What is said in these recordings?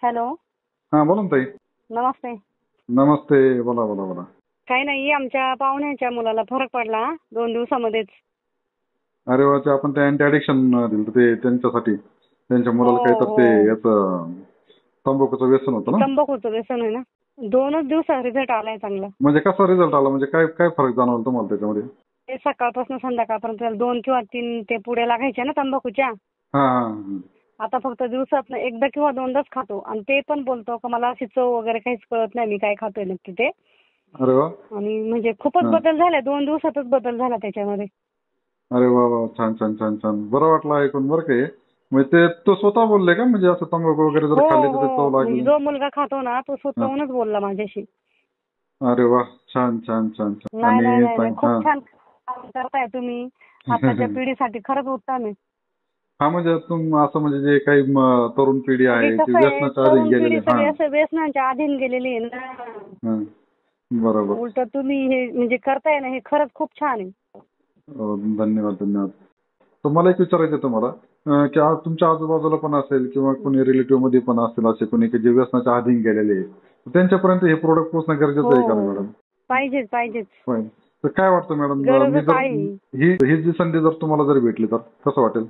Hello. हा बोला ना ताई. नमस्ते. नमस्ते. बोला बोला बोला. काही नाही, आमच्या पाहुण्याच्या मुलाला फरक पडला 2 दिवसामध्येच. अरे वा, ते आपण ते अँटी ॲडिक्शन दिलं ते त्यांच्यासाठी, त्यांच्या हो मुलाला काहीतरी हो. ते याचं तंबाखूचं व्यसन होतं ना. तंबाखूचं व्यसन आहे ना. 2च दिवसात रिझल्ट आलाय चांगला. म्हणजे कसा रिझल्ट आला, म्हणजे काय काय फरक जाणवला तुम्हाला त्याच्यामध्ये? ते सकाळपासून संध्याकाळपर्यंत त्याला 2 किंवा 3 ते पुड्या लागायच्या ना तंबाखूच्या. हा हा. आता फक्त दिवसात एकदा किंवा 2दाच खातो आणि ते पण बोलतो का मला अशी चव वगैरे काहीच कळत नाही, मी काय खातोय नक्की ते. अरे वा. आणि म्हणजे खूपच हा. बदल झाला, 2 दिवसातच बदल झाला त्याच्यामध्ये. अरे वा वा, छान छान छान छान. बरं वाटलं ऐकून बरं का हे. म्हणजे ते तो स्वतः बोलले का, म्हणजे असं तंबाखू वगैरे जर हो खाल्ली तर ते हो. चव म्हणजे लागली? जो मुलगा खातो ना तो हा. स्वतःहूनच बोलला माझ्याशी. अरे वा, छान छान छान छान. नाही नाही आणि नाही नाही, खूप हा. छान काम करताय तुम्ही. आताच्या पिढीसाठी खरंच उत्तम आहे. हा, म्हणजे असं म्हणजे जे काही तरुण पिढी म्हणजे आहे ती कसं आहे, व्यसनाच्या अधीन तरुण गेलेली. पिढी हा सगळी असं व्यसनाच्या अधीन गेलेली आहे ना. हा. बरोबर. उलट तुम्ही हे म्हणजे करताय ना, हे खरंच खूप छान आहे. धन्यवाद धन्यवाद. तर मला एक विचारायचं आहे तुम्हाला, की आज तुमच्या आजूबाजूला पण असेल किंवा कोणी रिलेटिव्ह मध्ये पण असेल असे कोणी की जे व्यसनाच्या अधीन गेलेले आहे, त्यांच्यापर्यंत हे प्रोडक्ट पोहोचणं हो गरजेचं आहे का हो. मॅडम? पाहिजेच पाहिजेच. होय. तर काय वाटतं मॅडम, मी गरजच जर आहे. ही ही जी संधी जर तुम्हाला जर भेटली तर कसं वाटेल?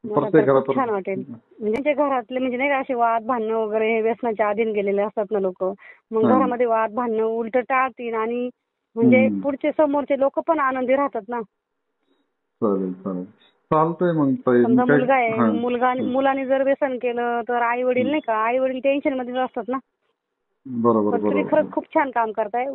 मला प्रत्येक तर खूप घरात. छान वाटेल. म्हणजे त्यांच्या घरातले म्हणजे नाही का असे वाद भांडणं वगैरे हे व्यसनाच्या अधीन गेलेले असतात ना लोक. मग हा. घरामध्ये वाद भांडणं उलट टाळतील आणि म्हणजे हम्म. पुढचे समोरचे लोक पण आनंदी राहतात ना. चालेल चालेल. चालतंय मग ताई, मी समजा काय. मुलगा आहे, हा. मुलाने जर व्यसन केलं तर आई वडील हम्म. नाही का, आई वडील टेन्शन मध्येच असतात ना. बरोबर पण तुम्ही बरोबर. खरंच खूप छान काम करताय.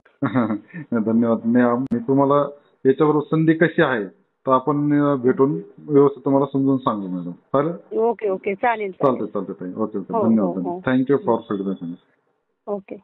धन्यवाद. मी तुम्हाला याच्याबरोबर संधी कशी आहे तर आपण भेटून व्यवस्थित तुम्हाला समजून सांगू मॅडम. चालेल? ओके ओके, चालेल चालतंय चालेल. चालतंय ताई. Okay okay. हो हो धन्यवाद धन्यवाद. हो. Thank you for feedback. ओके.